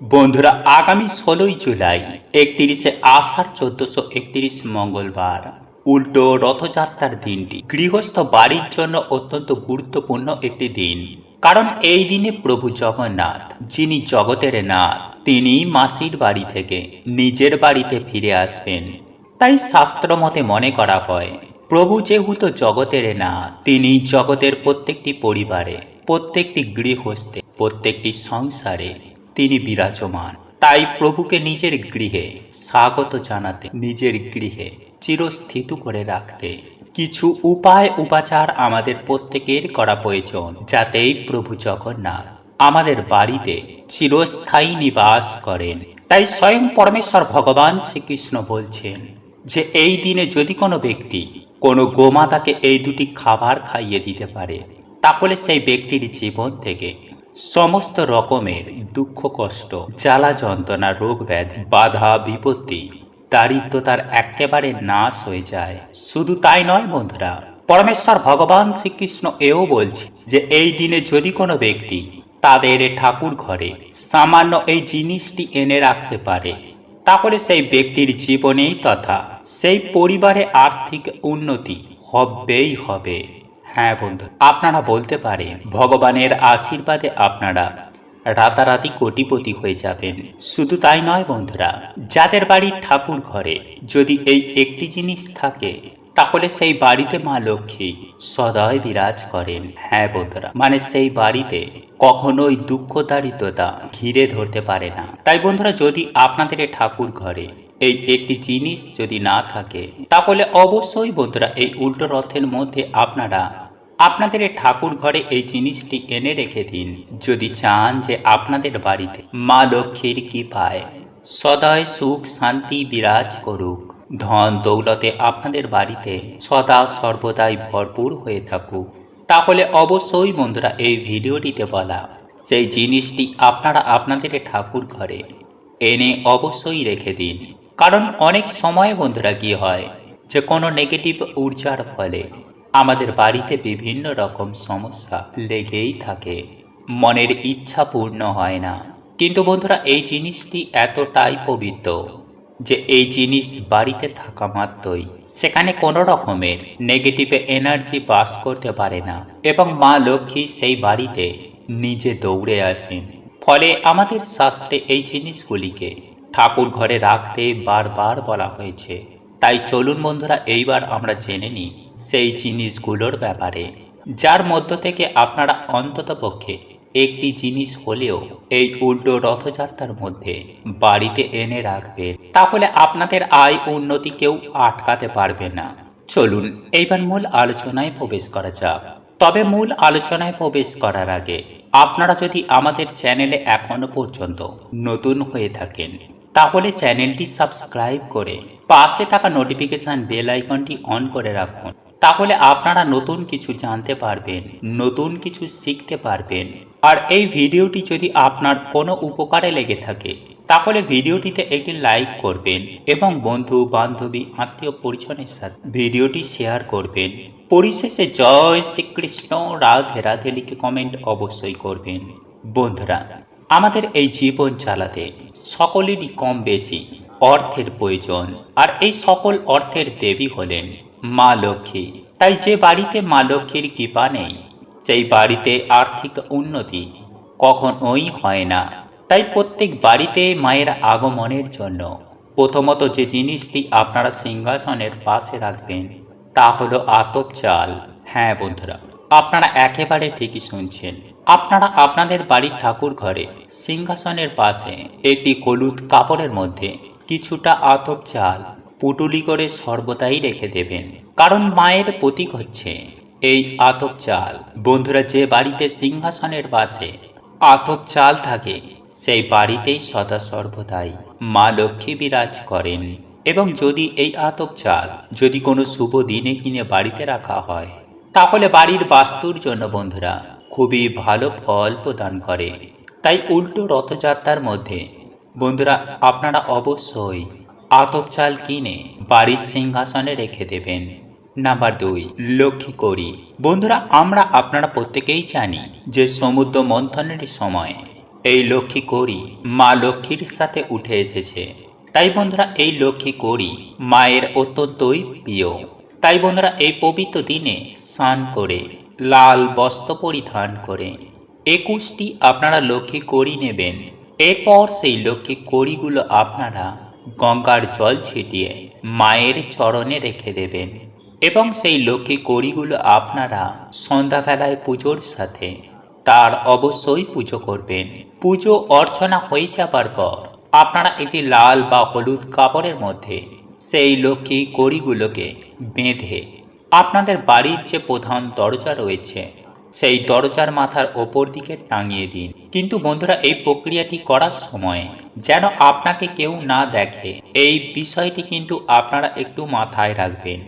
বন্ধুরা, আগামী ১৬ই জুলাই ৩১শে আষাঢ় ১৪৩১ মঙ্গলবার উল্টো রথযাত্রার দিনটি গৃহস্থ বাড়ির জন্য অত্যন্ত গুরুত্বপূর্ণ একটি দিন। কারণ এই দিনে প্রভু জগন্নাথ, যিনি জগতের নাথ, তিনি মাসির বাড়ি থেকে নিজের বাড়িতে ফিরে আসবেন। তাই শাস্ত্র মতে মনে করা হয়, প্রভু যেহেতু জগতের নাথ, তিনি জগতের প্রত্যেকটি পরিবারে, প্রত্যেকটি গৃহস্থে, প্রত্যেকটি সংসারে তিনি বিরাজমান। তাই প্রভুকে নিজের গৃহে স্বাগত জানাতে, নিজের গৃহে চিরস্থিত করে রাখতে কিছু উপায় উপাচার আমাদের প্রত্যেকের করা প্রয়োজন, যাতেই প্রভু জগন্নাথ আমাদের বাড়িতে চিরস্থায়ী নিবাস করেন। তাই স্বয়ং পরমেশ্বর ভগবান শ্রীকৃষ্ণ বলছেন যে এই দিনে যদি কোনো ব্যক্তি কোনো গোমাতাকে এই দুটি খাবার খাইয়ে দিতে পারে, তাহলে সেই ব্যক্তির জীবন থেকে সমস্ত রকমের দুঃখ কষ্ট, জ্বালা যন্ত্রণা, রোগ ব্যাধি, বাধা বিপত্তি, দারিদ্রতার একেবারে নাশ হয়ে যায়। শুধু তাই নয় বন্ধুরা, পরমেশ্বর ভগবান শ্রীকৃষ্ণ এও বলছে যে এই দিনে যদি কোনো ব্যক্তি তাদের ঠাকুর ঘরে সামান্য এই জিনিসটি এনে রাখতে পারে, তাহলে সেই ব্যক্তির জীবনেই তথা সেই পরিবারে আর্থিক উন্নতি হবেই হবে। হ্যাঁ বন্ধু, আপনারা বলতে পারেন ভগবানের আশীর্বাদে আপনারা রাতারাতি কোটিপতি হয়ে যাবেন। শুধু তাই নয় বন্ধুরা, যাদের বাড়ির ঠাকুর ঘরে যদি এই একটি জিনিস থাকে, তাহলে সেই বাড়িতে মা লক্ষ্মী সদয় বিরাজ করেন। হ্যাঁ বন্ধুরা, মানে সেই বাড়িতে কখনোই দুঃখ দারিদ্রতা ঘিরে ধরতে পারে না। তাই বন্ধুরা, যদি আপনাদের ঠাকুর ঘরে এই একটি জিনিস যদি না থাকে, তাহলে অবশ্যই বন্ধুরা এই উল্টো রথের মধ্যে আপনারা আপনাদের ঠাকুর ঘরে এই জিনিসটি এনে রেখে দিন, যদি চান যে আপনাদের বাড়িতে মা লক্ষ্মীর কৃপায় সদায় সুখ শান্তি বিরাজ করুক, ধন দৌলতে আপনাদের বাড়িতে সদা সর্বদাই ভরপুর হয়ে থাকুক। তাহলে অবশ্যই বন্ধুরা এই ভিডিওটিতে বলা সেই জিনিসটি আপনারা আপনাদের ঠাকুর ঘরে এনে অবশ্যই রেখে দিন। কারণ অনেক সময় বন্ধুরা কি হয় যে কোনো নেগেটিভ ঊর্জার ফলে আমাদের বাড়িতে বিভিন্ন রকম সমস্যা লেগেই থাকে, মনের ইচ্ছা পূর্ণ হয় না। কিন্তু বন্ধুরা এই জিনিসটি এতটাই পবিত্র যে এই জিনিস বাড়িতে থাকা মাত্রই সেখানে কোনো রকমের নেগেটিভ এনার্জি বাস করতে পারে না, এবং মা লক্ষ্মী সেই বাড়িতে নিজে দৌড়ে আসেন। ফলে আমাদের শাস্ত্রে এই জিনিসগুলিকে ঠাকুর ঘরে রাখতে বারবার বলা হয়েছে। তাই চলুন বন্ধুরা এইবার আমরা জেনে নিই সেই জিনিসগুলোর ব্যাপারে, যার মধ্য থেকে আপনারা অন্ততপক্ষে একটি জিনিস হলেও এই উল্টো রথযাত্রার মধ্যে বাড়িতে এনে রাখবেন। তাহলে আপনাদের আয় উন্নতি কেউ আটকাতে পারবে না। চলুন এইবার মূল আলোচনায় প্রবেশ করা যাক। তবে মূল আলোচনায় প্রবেশ করার আগে আপনারা যদি আমাদের চ্যানেলে এখনো পর্যন্ত নতুন হয়ে থাকেন, তাহলে চ্যানেলটি সাবস্ক্রাইব করে পাশে থাকা নোটিফিকেশন বেল আইকনটি অন করে রাখুন। তাহলে আপনারা নতুন কিছু জানতে পারবেন, নতুন কিছু শিখতে পারবেন। আর এই ভিডিওটি যদি আপনার কোনো উপকারে লেগে থাকে, তাহলে ভিডিওটিতে একটি লাইক করবেন এবং বন্ধু বান্ধবী আত্মীয় পরিজনের সাথে ভিডিওটি শেয়ার করবেন। পরিশেষে জয় শ্রীকৃষ্ণ রাধে রাধে লিখে কমেন্ট অবশ্যই করবেন। বন্ধুরা, আমাদের এই জীবন চালাতে সকলেরই কম বেশি অর্থের প্রয়োজন, আর এই সকল অর্থের দেবী হলেন মা লক্ষ্মী। তাই যে বাড়িতে মা লক্ষ্মীর কৃপা নেই, সেই বাড়িতে আর্থিক উন্নতি কখনোই হয় না। তাই প্রত্যেক বাড়িতে মায়ের আগমনের জন্য প্রথমত যে জিনিসটি আপনারা সিংহাসনের পাশে রাখবেন তা হলো আতপ চাল। হ্যাঁ বন্ধুরা, আপনারা একেবারে ঠিকই শুনছেন। আপনারা আপনাদের বাড়ির ঠাকুর ঘরে সিংহাসনের পাশে একটি হলুদ কাপড়ের মধ্যে কিছুটা আতপ চাল পুটুলি করে সর্বদাই রেখে দেবেন। কারণ মায়ের প্রতীক হচ্ছে এই আতপ চাল। বন্ধুরা, যে বাড়িতে সিংহাসনের পাশে আতপ চাল থাকে, সেই বাড়িতেই সদা সর্বদাই মা লক্ষ্মী বিরাজ করেন। এবং যদি এই আতপ চাল যদি কোনো শুভ দিনে কিনে বাড়িতে রাখা হয়, তাহলে বাড়ির বাস্তুর জন্য বন্ধুরা খুবই ভালো ফল প্রদান করে। তাই উল্টো রথযাত্রার মধ্যে বন্ধুরা আপনারা অবশ্যই আতপ চাল কিনে বাড়ির সিংহাসনে রেখে দেবেন। নাম্বার 2, লক্ষ্মী কড়ি। বন্ধুরা, আপনারা প্রত্যেকেই জানি যে সমুদ্র মন্থনের সময় এই লক্ষ্মী কড়ি মা লক্ষ্মীর সাথে উঠে এসেছে। তাই বন্ধুরা এই লক্ষ্মী কড়ি মায়ের অত্যন্তই প্রিয়। তাই বন্ধুরা এই পবিত্র দিনে স্নান করে লাল বস্ত্র পরিধান করে 21টি আপনারা লক্ষ্মী কড়ি নেবেন। এরপর সেই লক্ষ্মী কড়িগুলো আপনারা গঙ্গার জল ছিটিয়ে মায়ের চরণে রেখে দেবেন এবং সেই লক্ষ্মী কড়িগুলো আপনারা সন্ধ্যাবেলায় পুজোর সাথে তার অবশ্যই পুজো করবেন। পুজো অর্চনা হয়ে যাবার পর আপনারা একটি লাল বা হলুদ কাপড়ের মধ্যে সেই লক্ষ্মী কড়িগুলোকে বেঁধে আপনাদের বাড়ির যে প্রধান দরজা রয়েছে সেই দরজার মাথার ওপর দিকে টাঙিয়ে দিন। কিন্তু বন্ধুরা এই প্রক্রিয়াটি করার সময় যেন আপনাকে কেউ না দেখে, এই বিষয়টি কিন্তু আপনারা একটু মাথায় রাখবেন।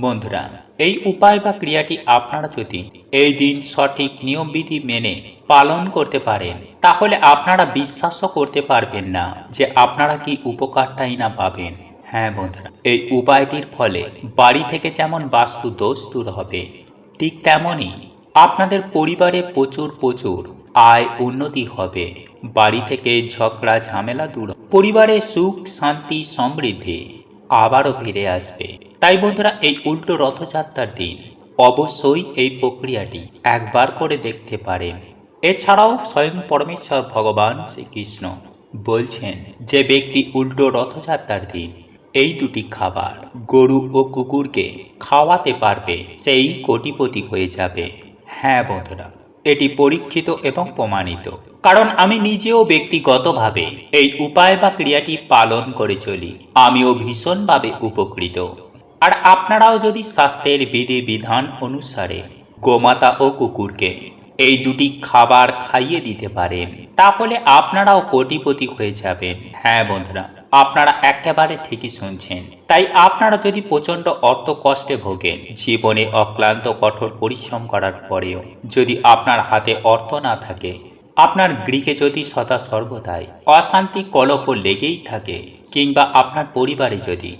বন্ধুরা এই উপায় বা ক্রিয়াটি আপনারা যদি এই দিন সঠিক নিয়মবিধি মেনে পালন করতে পারেন তাহলে আপনারা বিশ্বাসও করতে পারবেন না যে আপনারা কি উপকারটাই না পাবেন। হ্যাঁ বন্ধুরা, এই উপায়টির ফলে বাড়ি থেকে যেমন বাস্তু দোষ দূর হবে, ঠিক তেমনই আপনাদের পরিবারে প্রচুর প্রচুর আয় উন্নতি হবে। বাড়ি থেকে ঝগড়া ঝামেলা দূর, পরিবারে সুখ শান্তি সমৃদ্ধি আবারও ফিরে আসবে। তাই বন্ধুরা এই উল্টো রথযাত্রার দিন অবশ্যই এই প্রক্রিয়াটি একবার করে দেখতে পারেন। এছাড়াও স্বয়ং পরমেশ্বর ভগবান শ্রীকৃষ্ণ বলছেন যে ব্যক্তি উল্টো রথযাত্রার দিন এই দুটি খাবার গরু ও কুকুরকে খাওয়াতে পারবে সেই কোটিপতি হয়ে যাবে। হ্যাঁ বন্ধুরা, এটি পরীক্ষিত এবং প্রমাণিত, কারণ আমি নিজেও ব্যক্তিগতভাবে এই উপায় বা ক্রিয়াটি পালন করে চলি। আমিও ভীষণভাবে উপকৃত। আর আপনারাও যদি স্বাস্থ্যের বিধি বিধান অনুসারে গোমাতা ও কুকুরকে এই দুটি খাবার খাইয়ে দিতে পারেন তাহলে আপনারাও কোটিপতি হয়ে যাবেন। হ্যাঁ বন্ধুরা, আপনারা একেবারে ঠিকই শুনছেন। তাই আপনারা যদি প্রচণ্ড অর্থ কষ্টে ভোগেন, জীবনে অক্লান্ত কঠোর পরিশ্রম করার পরেও যদি আপনার হাতে অর্থ না থাকে, আপনার গৃহে যদি সদা সর্বদাই অশান্তি কলহ লেগেই থাকে, কিংবা আপনার পরিবারে যদি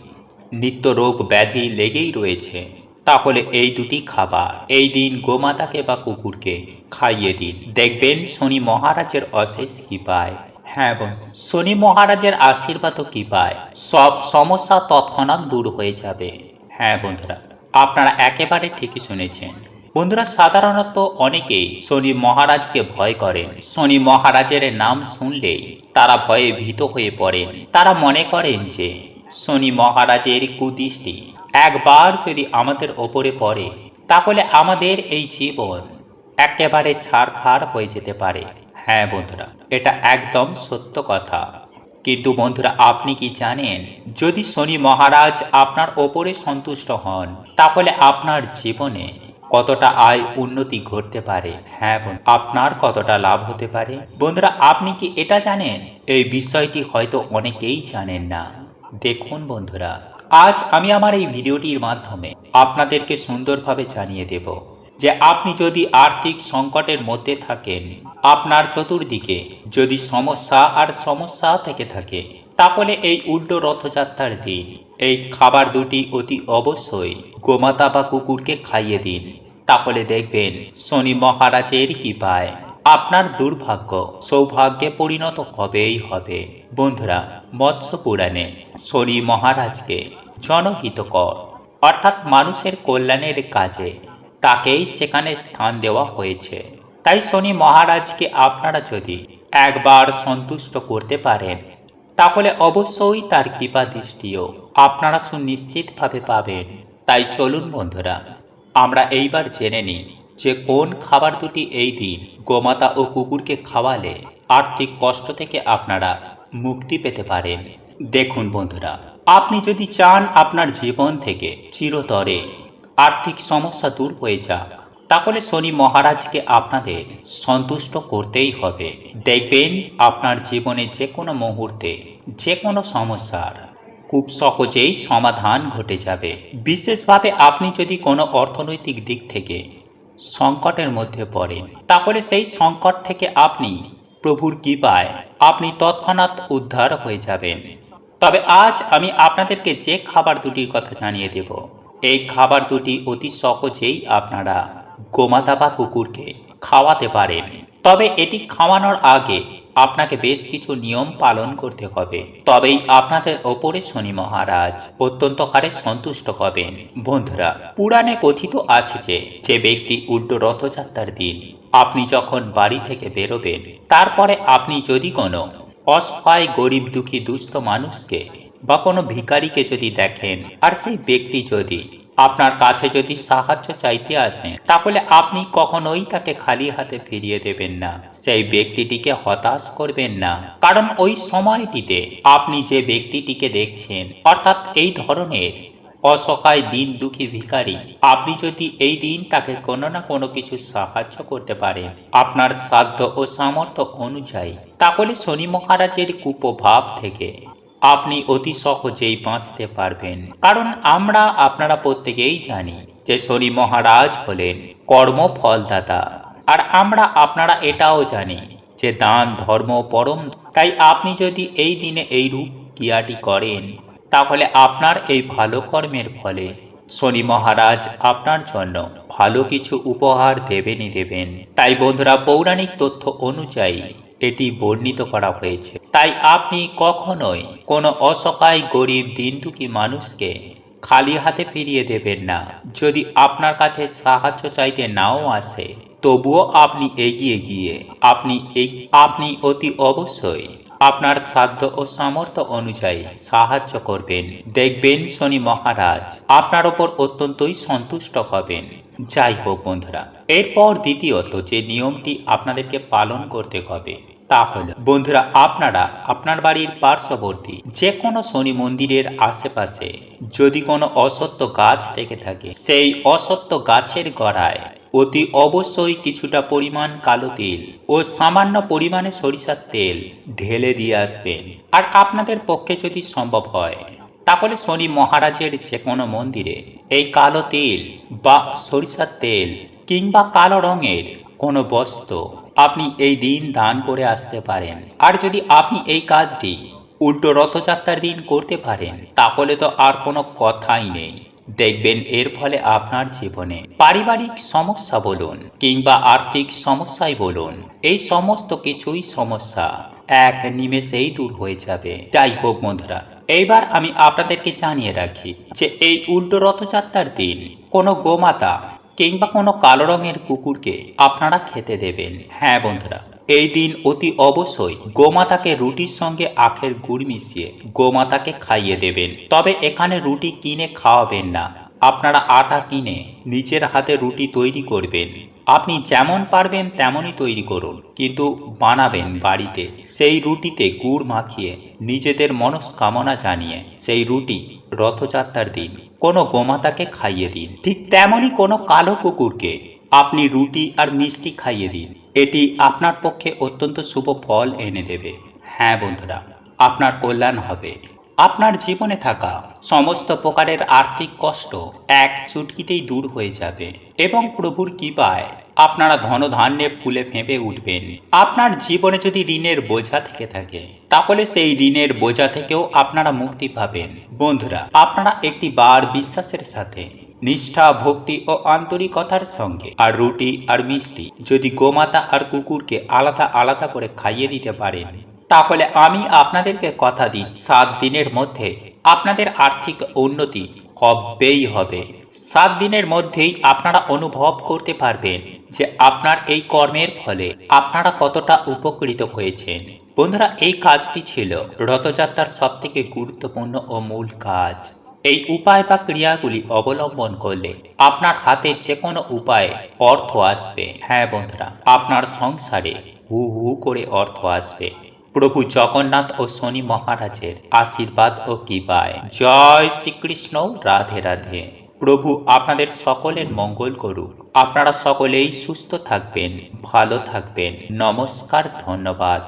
নিত্য রোগ ব্যাধি লেগেই রয়েছে, তাহলে এই দুটি খাবার এই দিন গোমাতাকে বা কুকুরকে খাইয়ে দিন। দেখবেন শনি মহারাজের অশেষ কৃপায়, হ্যাঁ বন্ধু, শনি মহারাজের আশীর্বাদও কৃপায় সব সমস্যা তৎক্ষণাৎ দূর হয়ে যাবে। হ্যাঁ বন্ধুরা, আপনারা একেবারে ঠিকই শুনেছেন। বন্ধুরা সাধারণত অনেকেই শনি মহারাজকে ভয় করেন। শনি মহারাজের নাম শুনলেই তারা ভয়ে ভীত হয়ে পড়েন। তারা মনে করেন যে শনি মহারাজের কুদৃষ্টি একবার যদি আমাদের ওপরে পড়ে তাহলে আমাদের এই জীবন একেবারে ছারখার হয়ে যেতে পারে। হ্যাঁ বন্ধুরা, এটা একদম সত্য কথা। কিন্তু বন্ধুরা আপনি কি জানেন, যদি শনি মহারাজ আপনার ওপরে সন্তুষ্ট হন তাহলে আপনার জীবনে কতটা আয় উন্নতি ঘটতে পারে? হ্যাঁ বন্ধু, আপনার কতটা লাভ হতে পারে। বন্ধুরা আপনি কি এটা জানেন? এই বিষয়টি হয়তো অনেকেই জানেন না। দেখুন বন্ধুরা, আজ আমি আমার এই ভিডিওটির মাধ্যমে আপনাদেরকে সুন্দরভাবে জানিয়ে দেব যে আপনি যদি আর্থিক সংকটের মধ্যে থাকেন, আপনার চতুর্দিকে যদি সমস্যা আর সমস্যা থেকে থাকে, তাহলে এই উল্টো রথযাত্রার দিন এই খাবার দুটি অতি অবশ্যই গোমাতা বা কুকুরকে খাইয়ে দিন। তাহলে দেখবেন শনি মহারাজের কৃপায় আপনার দুর্ভাগ্য সৌভাগ্যে পরিণত হবেই হবে। বন্ধুরা মৎস্য পুরাণে শনি মহারাজকে জনহিতকর অর্থাৎ মানুষের কল্যাণের কাজে তাকেই সেখানে স্থান দেওয়া হয়েছে। তাই শনি মহারাজকে আপনারা যদি একবার সন্তুষ্ট করতে পারেন তাহলে অবশ্যই তার কৃপা দৃষ্টিও আপনারা সুনিশ্চিতভাবে পাবেন। তাই চলুন বন্ধুরা আমরা এইবার জেনে নিই যে কোন খাবার দুটি এই দিন গোমাতা ও কুকুরকে খাওয়ালে আর্থিক কষ্ট থেকে আপনারা মুক্তি পেতে পারেন। দেখুন বন্ধুরা, আপনি যদি চান আপনার জীবন থেকে চিরতরে আর্থিক সমস্যা দূর হয়ে যাক, তাহলে শনি মহারাজকে আপনাদের সন্তুষ্ট করতেই হবে। দেখবেন আপনার জীবনে যে কোনো মুহূর্তে যে কোনো সমস্যার খুব সহজেই সমাধান ঘটে যাবে। বিশেষভাবে আপনি যদি কোনো অর্থনৈতিক দিক থেকে সংকটের মধ্যে পড়েন তাহলে সেই সংকট থেকে আপনি প্রভুর কৃপায় আপনি তৎক্ষণাৎ উদ্ধার হয়ে যাবেন। তবে আজ আমি আপনাদেরকে যে খাবার দুটির কথা জানিয়ে দেব, এই খাবার দুটি অতি সহজেই আপনারা গোমাতা বা কুকুরকে খাওয়াতে পারেন। তবে এটি খাওয়ানোর আগে আপনাকে বেশ কিছু নিয়ম পালন করতে হবে, তবেই আপনাদের ওপরে শনি মহারাজ অত্যন্তকারে সন্তুষ্ট হবেন। বন্ধুরা, পুরাণে কথিত আছে যে যে ব্যক্তি উল্টো রথযাত্রার দিন আপনি যখন বাড়ি থেকে বেরোবেন, তারপরে আপনি যদি কোনো অসহায় গরিব দুঃখী দুস্থ মানুষকে বা কোনো ভিখারিকে যদি দেখেন, আর সেই ব্যক্তি যদি আপনার কাছে যদি সাহায্য চাইতে আসেন, তাহলে আপনি কখনোই তাকে খালি হাতে ফিরিয়ে দেবেন না। সেই ব্যক্তিটিকে হতাশ করবেন না, কারণ ওই সময়টিতে আপনি যে ব্যক্তিটিকে দেখছেন, অর্থাৎ এই ধরনের অসহায় দিন দুঃখী ভিখারি, আপনি যদি এই দিন তাকে কোনো না কোনো কিছু সাহায্য করতে পারেন আপনার সাধ্য ও সামর্থ্য অনুযায়ী, তাহলে শনি মহারাজের কুপ্রভাব থেকে আপনি অতি সহজেই বাঁচতে পারবেন। কারণ আপনারা প্রত্যেকেই জানি যে শনি মহারাজ হলেন কর্মফলদাতা, আর আপনারা এটাও জানি যে দান ধর্ম পরম। তাই আপনি যদি এই দিনে এই রূপ ক্রিয়াটি করেন, তাহলে আপনার এই ভালো কর্মের ফলে শনি মহারাজ আপনার জন্য ভালো কিছু উপহার দেবেনই দেবেন। তাই বন্ধুরা, পৌরাণিক তথ্য অনুযায়ী এটি বর্ণিত করা হয়েছে। তাই আপনি কখনোই কোনো অসহায় গরিব দিনদুঃখী মানুষকে খালি হাতে ফিরিয়ে দেবেন না। যদি আপনার কাছে সাহায্য চাইতে নাও আসে, তবুও আপনি এগিয়ে গিয়ে আপনি অতি অবশ্যই আপনার সাধ্য ও সামর্থ্য অনুযায়ী সাহায্য করবেন। দেখবেন শনি মহারাজ আপনার ওপর অত্যন্তই সন্তুষ্ট হবেন। যাই হোক বন্ধুরা, এরপর দ্বিতীয়ত যে নিয়মটি আপনাদেরকে পালন করতে হবে তা হল, বন্ধুরা, আপনারা আপনার বাড়ির পার্শ্ববর্তী যে কোনো শনি মন্দিরের আশেপাশে যদি কোনো অসত্য গাছ থেকে থাকে, সেই অসত্য গাছের গোড়ায় অতি অবশ্যই কিছুটা পরিমাণ কালো তিল ও সামান্য পরিমাণে সরিষার তেল ঢেলে দিয়ে আসবেন। আর আপনাদের পক্ষে যদি সম্ভব হয়, তাহলে শনি মহারাজের যে কোনো মন্দিরে এই কালো তিল বা সরিষার তেল কিংবা কালো রঙের কোনো বস্ত্র আপনি এই দিন দান করে আসতে পারেন। আর যদি আপনি এই কাজটি উল্টো রথযাত্রার দিন করতে পারেন, তাহলে তো আর কোনো কথাই নেই। দেখবেন এর ফলে আপনার জীবনে পারিবারিক সমস্যা বলুন কিংবা আর্থিক সমস্যাই বলুন, এই সমস্ত কিছুই সমস্যা এক নিমেষেই দূর হয়ে যাবে। যাই হোক বন্ধুরা, এইবার আমি আপনাদেরকে জানিয়ে রাখি যে এই উল্টো রথযাত্রার দিন কোনো গোমাতা কিংবা কোনো কালো রঙের কুকুরকে আপনারা খেতে দেবেন। হ্যাঁ বন্ধুরা, এই দিন অতি অবশ্যই গোমাতাকে রুটির সঙ্গে আখের গুড় মিশিয়ে গোমাতাকে খাইয়ে দেবেন। তবে এখানে রুটি কিনে খাওয়াবেন না, আপনারা আটা কিনে নিজের হাতে রুটি তৈরি করবেন। আপনি যেমন পারবেন তেমনই তৈরি করুন, কিন্তু বানাবেন বাড়িতে। সেই রুটিতে গুড় মাখিয়ে নিজেদের মনস্কামনা জানিয়ে সেই রুটি রথযাত্রার দিন কোনো গোমাতাকে খাইয়ে দিন। ঠিক তেমনই কোনো কালো কুকুরকে আপনি রুটি আর মিষ্টি খাইয়ে দিন। এটি আপনার পক্ষে অত্যন্ত শুভ ফল এনে দেবে। হ্যাঁ বন্ধুরা, আপনার কল্যাণ হবে। আপনার জীবনে থাকা সমস্ত প্রকারের আর্থিক কষ্ট এক চুটকিতেই দূর হয়ে যাবে এবং প্রভুর কৃপায় আপনারা ধনধান্যে ফুলে ফেঁপে উঠবেন। আপনার জীবনে যদি ঋণের বোঝা থেকে থাকে, তাহলে সেই ঋণের বোঝা থেকেও আপনারা মুক্তি পাবেন। বন্ধুরা, আপনারা একটি বার বিশ্বাসের সাথে নিষ্ঠা ভক্তি ও আন্তরিকতার সঙ্গে আর রুটি আর মিষ্টি যদি গোমাতা আর কুকুরকে আলাদা আলাদা করে খাইয়ে দিতে পারেন, তাহলে আমি আপনাদেরকে কথা দিই 7 দিনের মধ্যে আপনাদের আর্থিক উন্নতি হবেই হবে। 7 দিনের মধ্যেই আপনারা অনুভব করতে পারবেন যে আপনার এই কর্মের ফলে আপনারা কতটা উপকৃত হয়েছেন। বন্ধুরা, এই কাজটি ছিল রথযাত্রার সবথেকে গুরুত্বপূর্ণ ও মূল কাজ। এই উপায় বা ক্রিয়াগুলি অবলম্বন করলে আপনার হাতে যে কোনো উপায়ে অর্থ আসবে। হ্যাঁ বন্ধুরা, আপনার সংসারে হু হু করে অর্থ আসবে। প্রভু জগন্নাথ ও শনি মহারাজের আশীর্বাদ ও কৃপায়। জয় শ্রীকৃষ্ণ। রাধে রাধে। প্রভু আপনাদের সকলের মঙ্গল করুক। আপনারা সকলেই সুস্থ থাকবেন, ভালো থাকবেন। নমস্কার, ধন্যবাদ।